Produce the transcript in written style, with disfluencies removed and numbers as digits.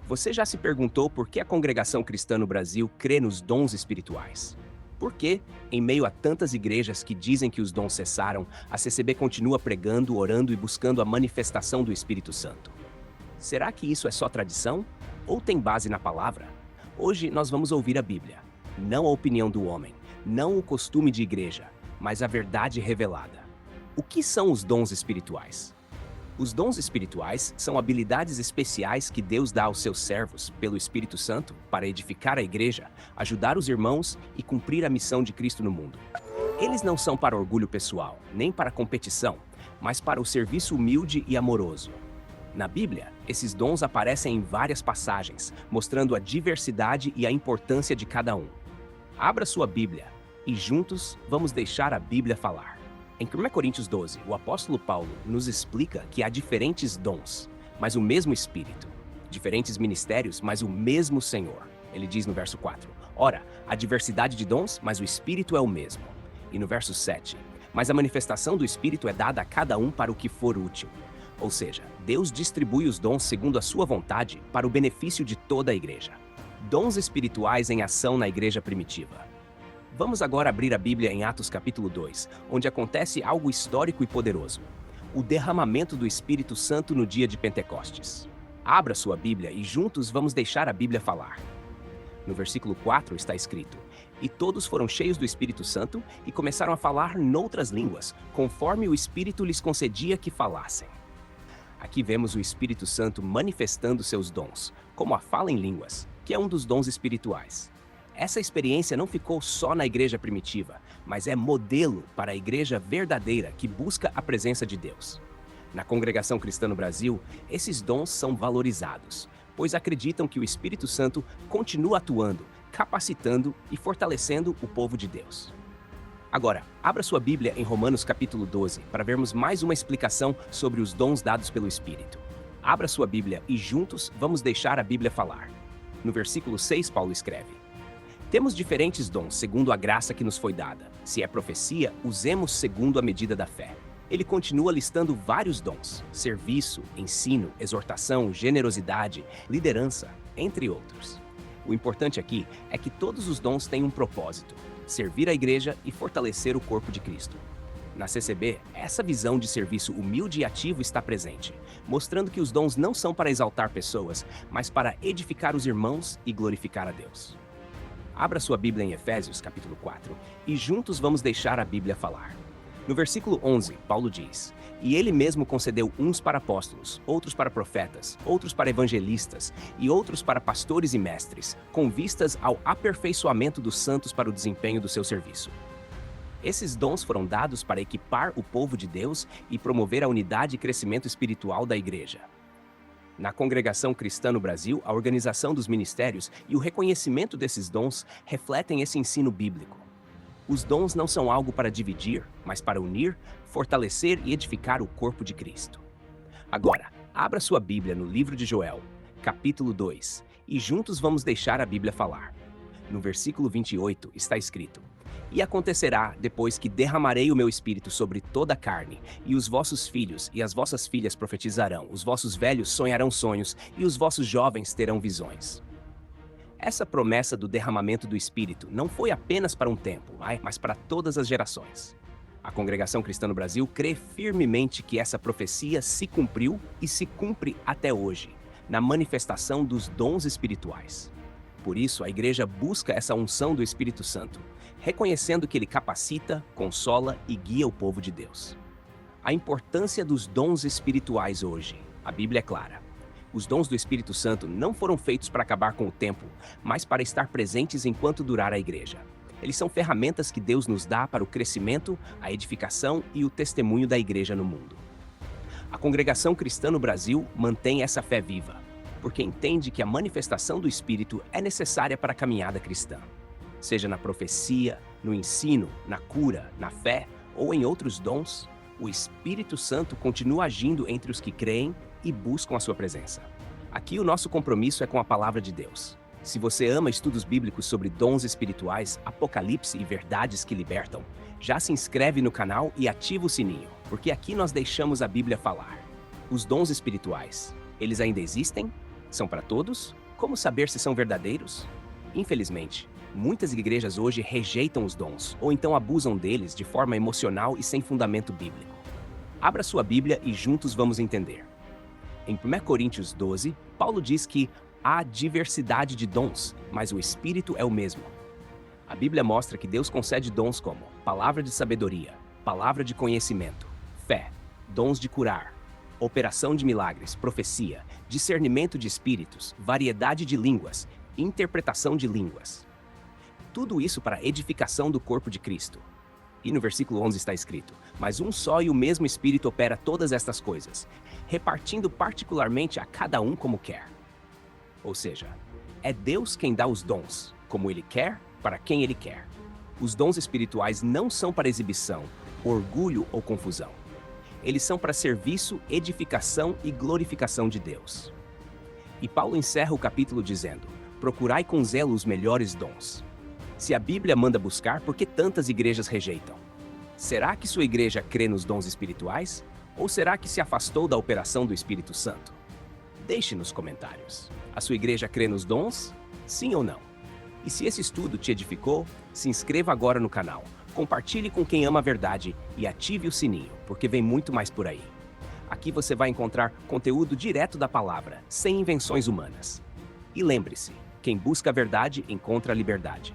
Você já se perguntou por que a congregação cristã no Brasil crê nos dons espirituais? Por que, em meio a tantas igrejas que dizem que os dons cessaram, a CCB continua pregando, orando e buscando a manifestação do Espírito Santo? Será que isso é só tradição? Ou tem base na palavra? Hoje nós vamos ouvir a Bíblia. Não a opinião do homem, não o costume de igreja, mas a verdade revelada. O que são os dons espirituais? Os dons espirituais são habilidades especiais que Deus dá aos seus servos, pelo Espírito Santo, para edificar a igreja, ajudar os irmãos e cumprir a missão de Cristo no mundo. Eles não são para orgulho pessoal, nem para competição, mas para o serviço humilde e amoroso. Na Bíblia, esses dons aparecem em várias passagens, mostrando a diversidade e a importância de cada um. Abra sua Bíblia e juntos vamos deixar a Bíblia falar. Em 1 Coríntios 12, o apóstolo Paulo nos explica que há diferentes dons, mas o mesmo Espírito. Diferentes ministérios, mas o mesmo Senhor. Ele diz no verso 4, ora, há diversidade de dons, mas o Espírito é o mesmo. E no verso 7, mas a manifestação do Espírito é dada a cada um para o que for útil. Ou seja, Deus distribui os dons segundo a sua vontade para o benefício de toda a igreja. Dons espirituais em ação na igreja primitiva. Vamos agora abrir a Bíblia em Atos capítulo 2, onde acontece algo histórico e poderoso. O derramamento do Espírito Santo no dia de Pentecostes. Abra sua Bíblia e juntos vamos deixar a Bíblia falar. No versículo 4 está escrito, e todos foram cheios do Espírito Santo e começaram a falar noutras línguas, conforme o Espírito lhes concedia que falassem. Aqui vemos o Espírito Santo manifestando seus dons, como a fala em línguas, que é um dos dons espirituais. Essa experiência não ficou só na igreja primitiva, mas é modelo para a igreja verdadeira que busca a presença de Deus. Na congregação cristã no Brasil, esses dons são valorizados, pois acreditam que o Espírito Santo continua atuando, capacitando e fortalecendo o povo de Deus. Agora, abra sua Bíblia em Romanos capítulo 12 para vermos mais uma explicação sobre os dons dados pelo Espírito. Abra sua Bíblia e juntos vamos deixar a Bíblia falar. No versículo 6, Paulo escreve, temos diferentes dons segundo a graça que nos foi dada. Se é profecia, usemos segundo a medida da fé. Ele continua listando vários dons: serviço, ensino, exortação, generosidade, liderança, entre outros. O importante aqui é que todos os dons têm um propósito: servir a igreja e fortalecer o corpo de Cristo. Na CCB, essa visão de serviço humilde e ativo está presente, mostrando que os dons não são para exaltar pessoas, mas para edificar os irmãos e glorificar a Deus. Abra sua Bíblia em Efésios, capítulo 4, e juntos vamos deixar a Bíblia falar. No versículo 11, Paulo diz, e ele mesmo concedeu uns para apóstolos, outros para profetas, outros para evangelistas e outros para pastores e mestres, com vistas ao aperfeiçoamento dos santos para o desempenho do seu serviço. Esses dons foram dados para equipar o povo de Deus e promover a unidade e crescimento espiritual da igreja. Na congregação cristã no Brasil, a organização dos ministérios e o reconhecimento desses dons refletem esse ensino bíblico. Os dons não são algo para dividir, mas para unir, fortalecer e edificar o corpo de Cristo. Agora, abra sua Bíblia no livro de Joel, capítulo 2, e juntos vamos deixar a Bíblia falar. No versículo 28 está escrito, e acontecerá, depois que derramarei o meu espírito sobre toda a carne, e os vossos filhos e as vossas filhas profetizarão, os vossos velhos sonharão sonhos, e os vossos jovens terão visões. Essa promessa do derramamento do Espírito não foi apenas para um tempo, mas para todas as gerações. A congregação cristã no Brasil crê firmemente que essa profecia se cumpriu e se cumpre até hoje, na manifestação dos dons espirituais. Por isso, a igreja busca essa unção do Espírito Santo, reconhecendo que ele capacita, consola e guia o povo de Deus. A importância dos dons espirituais hoje. A Bíblia é clara. Os dons do Espírito Santo não foram feitos para acabar com o tempo, mas para estar presentes enquanto durar a igreja. Eles são ferramentas que Deus nos dá para o crescimento, a edificação e o testemunho da igreja no mundo. A congregação cristã no Brasil mantém essa fé viva, porque entende que a manifestação do Espírito é necessária para a caminhada cristã. Seja na profecia, no ensino, na cura, na fé ou em outros dons, o Espírito Santo continua agindo entre os que creem e buscam a sua presença. Aqui o nosso compromisso é com a palavra de Deus. Se você ama estudos bíblicos sobre dons espirituais, Apocalipse e verdades que libertam, já se inscreve no canal e ativa o sininho, porque aqui nós deixamos a Bíblia falar. Os dons espirituais, eles ainda existem? São para todos? Como saber se são verdadeiros? Infelizmente, muitas igrejas hoje rejeitam os dons, ou então abusam deles de forma emocional e sem fundamento bíblico. Abra sua Bíblia e juntos vamos entender. Em 1 Coríntios 12, Paulo diz que há diversidade de dons, mas o Espírito é o mesmo. A Bíblia mostra que Deus concede dons como palavra de sabedoria, palavra de conhecimento, fé, dons de curar, operação de milagres, profecia, discernimento de espíritos, variedade de línguas, interpretação de línguas. Tudo isso para a edificação do corpo de Cristo. E no versículo 11 está escrito: mas um só e o mesmo Espírito opera todas estas coisas, repartindo particularmente a cada um como quer. Ou seja, é Deus quem dá os dons, como Ele quer, para quem Ele quer. Os dons espirituais não são para exibição, orgulho ou confusão. Eles são para serviço, edificação e glorificação de Deus. E Paulo encerra o capítulo dizendo: procurai com zelo os melhores dons. Se a Bíblia manda buscar, por que tantas igrejas rejeitam? Será que sua igreja crê nos dons espirituais? Ou será que se afastou da operação do Espírito Santo? Deixe nos comentários. A sua igreja crê nos dons? Sim ou não? E se esse estudo te edificou, se inscreva agora no canal, compartilhe com quem ama a verdade e ative o sininho, porque vem muito mais por aí. Aqui você vai encontrar conteúdo direto da palavra, sem invenções humanas. E lembre-se, quem busca a verdade encontra a liberdade.